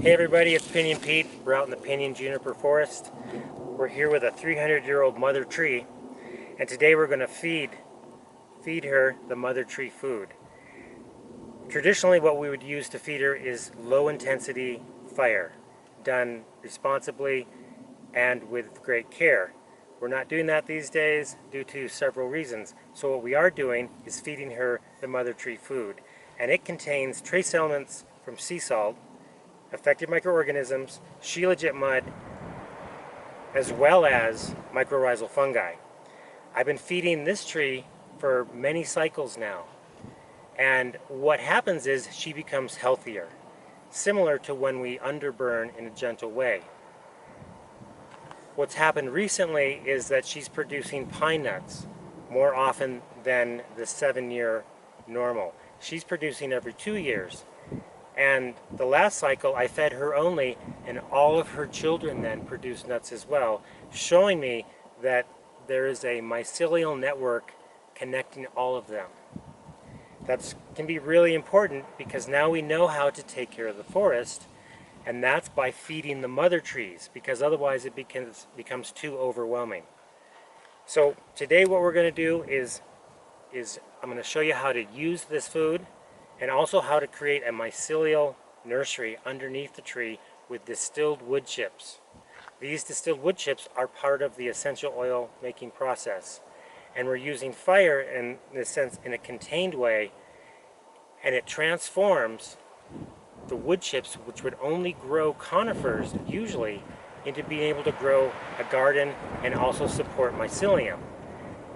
Hey everybody, it's Pinyon Pete. We're out in the Pinyon Juniper Forest. We're here with a 300-year-old mother tree, and today we're going to feed her the mother tree food. Traditionally, what we would use to feed her is low-intensity fire, done responsibly and with great care. We're not doing that these days due to several reasons. So what we are doing is feeding her the mother tree food, and it contains trace elements from sea salt, affected microorganisms, shilajit mud, as well as mycorrhizal fungi. I've been feeding this tree for many cycles now, and what happens is she becomes healthier, similar to when we underburn in a gentle way. What's happened recently is that she's producing pine nuts more often than the 7-year normal. She's producing every 2 years. And the last cycle I fed her only, and all of her children then produced nuts as well, showing me that there is a mycelial network connecting all of them. That can be really important because now we know how to take care of the forest, and that's by feeding the mother trees, because otherwise it becomes too overwhelming. So today what we're going to do is I'm going to show you how to use this food, and also how to create a mycelial nursery underneath the tree with distilled wood chips. These distilled wood chips are part of the essential oil making process, and we're using fire in a sense in a contained way, and it transforms the wood chips, which would only grow conifers usually, into being able to grow a garden and also support mycelium.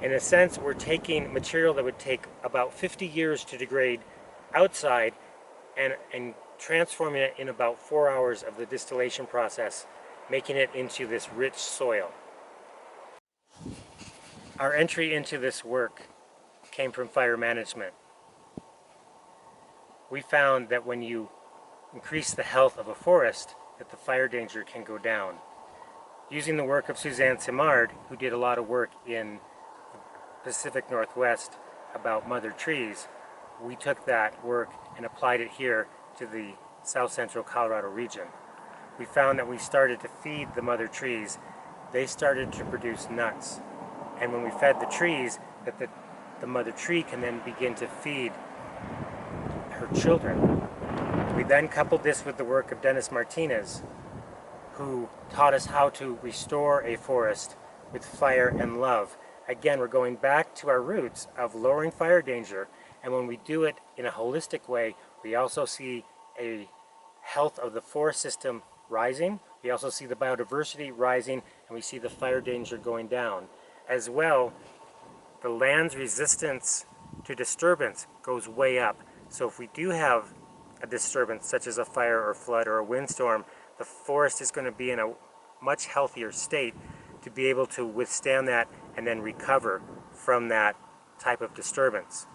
In a sense, we're taking material that would take about 50 years to degrade outside and transforming it in about 4 hours of the distillation process, making it into this rich soil. Our entry into this work came from fire management. We found that when you increase the health of a forest, that the fire danger can go down. Using the work of Suzanne Simard, who did a lot of work in the Pacific Northwest about mother trees, we took that work and applied it here to the south central Colorado region. We found that we started to feed the mother trees, they started to produce nuts. And when we fed the trees, that the mother tree can then begin to feed her children. We then coupled this with the work of Dennis Martinez, who taught us how to restore a forest with fire and love. Again, we're going back to our roots of lowering fire danger, and when we do it in a holistic way, we also see a health of the forest system rising, we also see the biodiversity rising, and we see the fire danger going down. As well, the land's resistance to disturbance goes way up. So if we do have a disturbance such as a fire or flood or a windstorm, the forest is going to be in a much healthier state to be able to withstand that and then recover from that type of disturbance.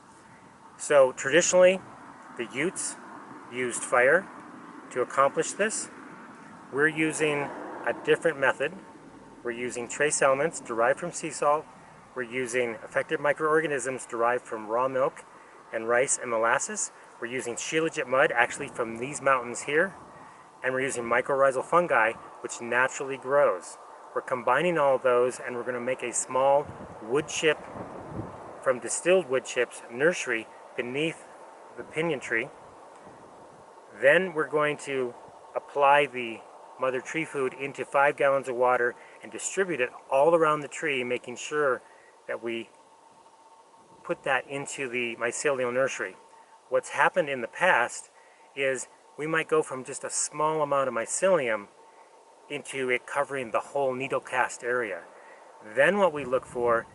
So traditionally, the Utes used fire to accomplish this. We're using a different method. We're using trace elements derived from sea salt. We're using affected microorganisms derived from raw milk and rice and molasses. We're using shilajit mud, actually from these mountains here. And we're using mycorrhizal fungi, which naturally grows. We're combining all of those, and we're going to make a small wood chip from distilled wood chips nursery beneath the pinyon tree. Then we're going to apply the mother tree food into 5 gallons of water and distribute it all around the tree, making sure that we put that into the mycelial nursery. What's happened in the past is we might go from just a small amount of mycelium into it covering the whole needle cast area. Then what we look for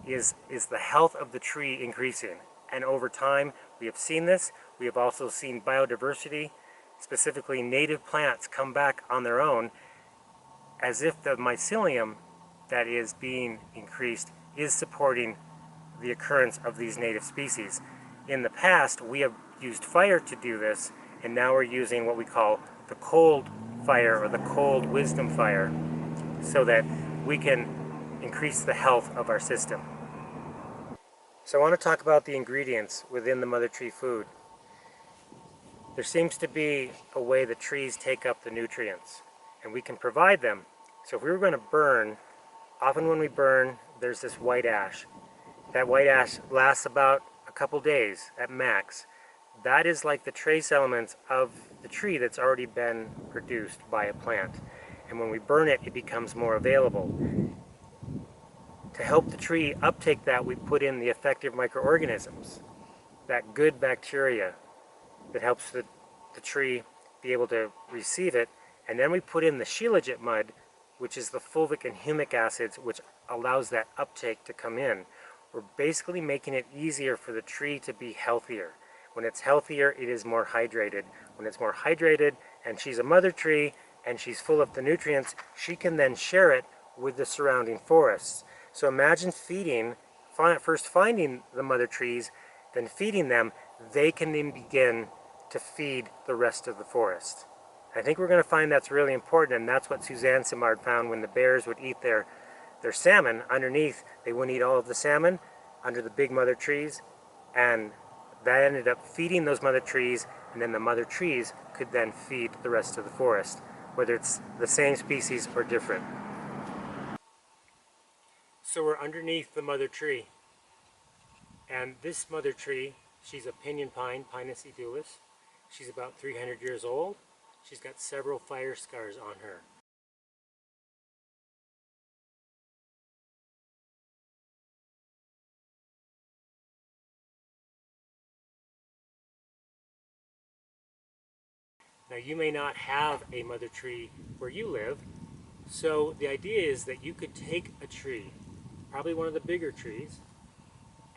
is the health of the tree increasing. And over time, we have seen this. We have also seen biodiversity, specifically native plants, come back on their own, as if the mycelium that is being increased is supporting the occurrence of these native species. In the past, we have used fire to do this, and now we're using what we call the cold fire or the cold wisdom fire, so that we can increase the health of our system. So I want to talk about the ingredients within the mother tree food. there seems to be a way that trees take up the nutrients, and we can provide them. So if we were going to burn, often when we burn, there's this white ash. That white ash lasts about a couple days at max. That is like the trace elements of the tree that's already been produced by a plant. And when we burn it, it becomes more available. To help the tree uptake that, we put in the effective microorganisms, that good bacteria that helps the tree be able to receive it. And then we put in the shilajit mud, which is the fulvic and humic acids, which allows that uptake to come in. We're basically making it easier for the tree to be healthier. When it's healthier, it is more hydrated. When it's more hydrated, and she's a mother tree, and she's full of the nutrients, she can then share it with the surrounding forests. So imagine feeding, first finding the mother trees, then feeding them. They can then begin to feed the rest of the forest. I think we're going to find that's really important, and that's what Suzanne Simard found when the bears would eat their salmon. Underneath, they wouldn't eat all of the salmon under the big mother trees, and that ended up feeding those mother trees, and then the mother trees could then feed the rest of the forest, whether it's the same species or different. So we're underneath the mother tree, and this mother tree, she's a pinyon pine, Pinus edulis. She's about 300 years old. She's got several fire scars on her. Now you may not have a mother tree where you live, so the idea is that you could take a tree, probably one of the bigger trees,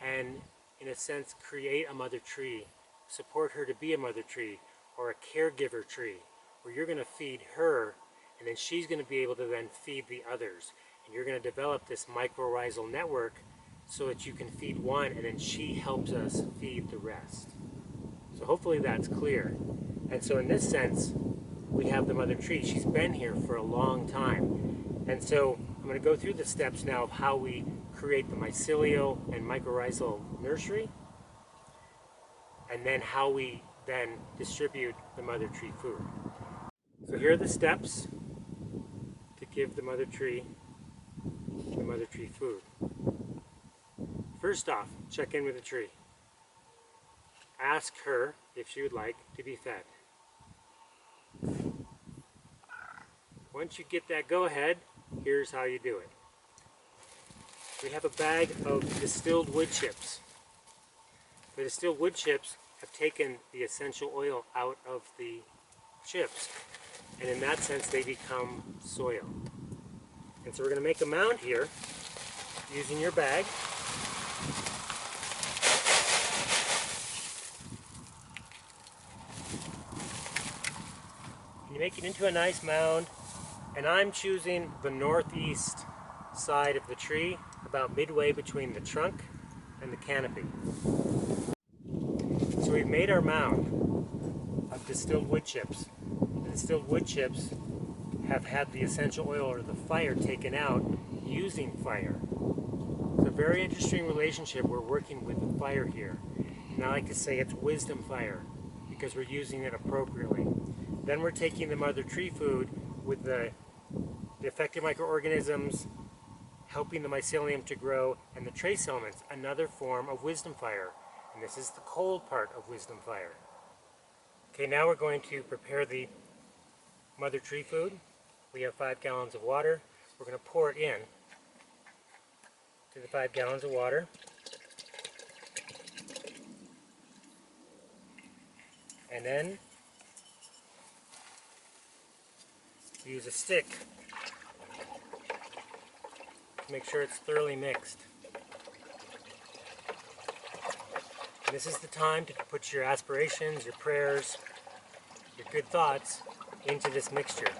and in a sense create a mother tree, support her to be a mother tree or a caregiver tree, where you're going to feed her and then she's going to be able to then feed the others. And you're going to develop this mycorrhizal network so that you can feed one and then she helps us feed the rest. So hopefully that's clear. And so in this sense, we have the mother tree. She's been here for a long time. And so I'm going to go through the steps now of how we create the mycelial and mycorrhizal nursery, and then how we then distribute the mother tree food. So here are the steps to give the mother tree food. First off, check in with the tree. Ask her if she would like to be fed. Once you get that go-ahead, here's how you do it. We have a bag of distilled wood chips. The distilled wood chips have taken the essential oil out of the chips, and in that sense they become soil. And so we're going to make a mound here using your bag. You make it into a nice mound, and I'm choosing the northeast side of the tree, about midway between the trunk and the canopy. So we've made our mound of distilled wood chips. The distilled wood chips have had the essential oil or the fire taken out using fire. It's a very interesting relationship. We're working with the fire here. And I like to say it's wisdom fire because we're using it appropriately. Then we're taking the mother tree food with the effective microorganisms, helping the mycelium to grow, and the trace elements, another form of wisdom fire. And this is the cold part of wisdom fire. Okay, now we're going to prepare the mother tree food. We have 5 gallons of water. We're going to pour it in to the 5 gallons of water. And then use a stick to make sure it's thoroughly mixed. And this is the time to put your aspirations, your prayers, your good thoughts into this mixture.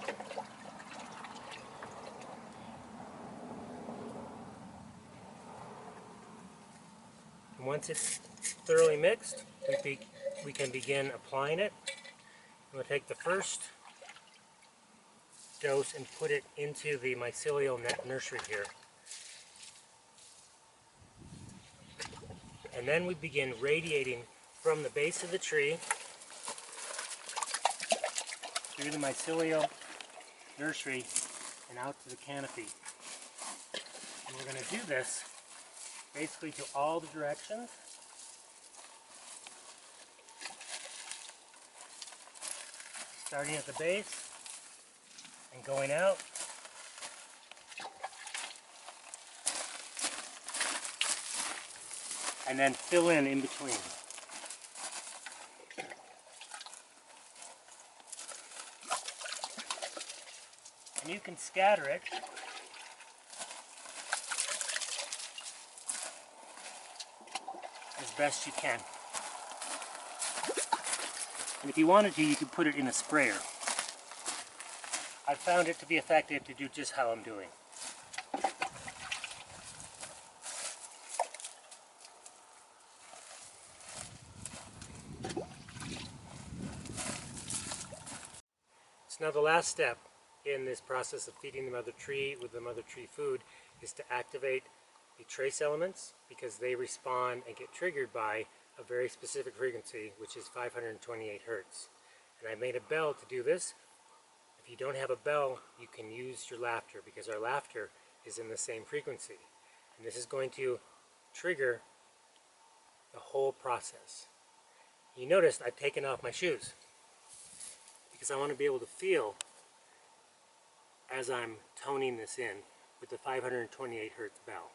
And once it's thoroughly mixed, we can begin applying it. I'm going to take the first dose and put it into the mycelial nursery here. And then we begin radiating from the base of the tree through the mycelial nursery and out to the canopy. And we're going to do this basically to all the directions. Starting at the base and going out. And then fill in between. And you can scatter it as best you can. And if you wanted to, you could put it in a sprayer. I found it to be effective to do just how I'm doing. So now the last step in this process of feeding the mother tree with the mother tree food is to activate the trace elements, because they respond and get triggered by a very specific frequency, which is 528 hertz. And I made a bell to do this. If you don't have a bell, you can use your laughter, because our laughter is in the same frequency. And this is going to trigger the whole process. You notice I've taken off my shoes, because I want to be able to feel as I'm toning this in with the 528 hertz bell.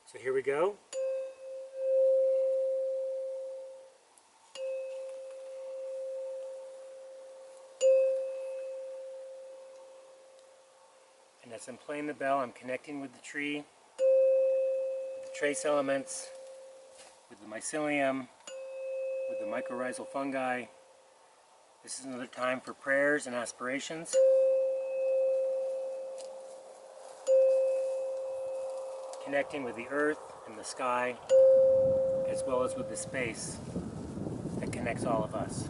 So here we go. And as I'm playing the bell, I'm connecting with the tree, with the trace elements, with the mycelium, with the mycorrhizal fungi. This is another time for prayers and aspirations. Connecting with the earth and the sky, as well as with the space that connects all of us.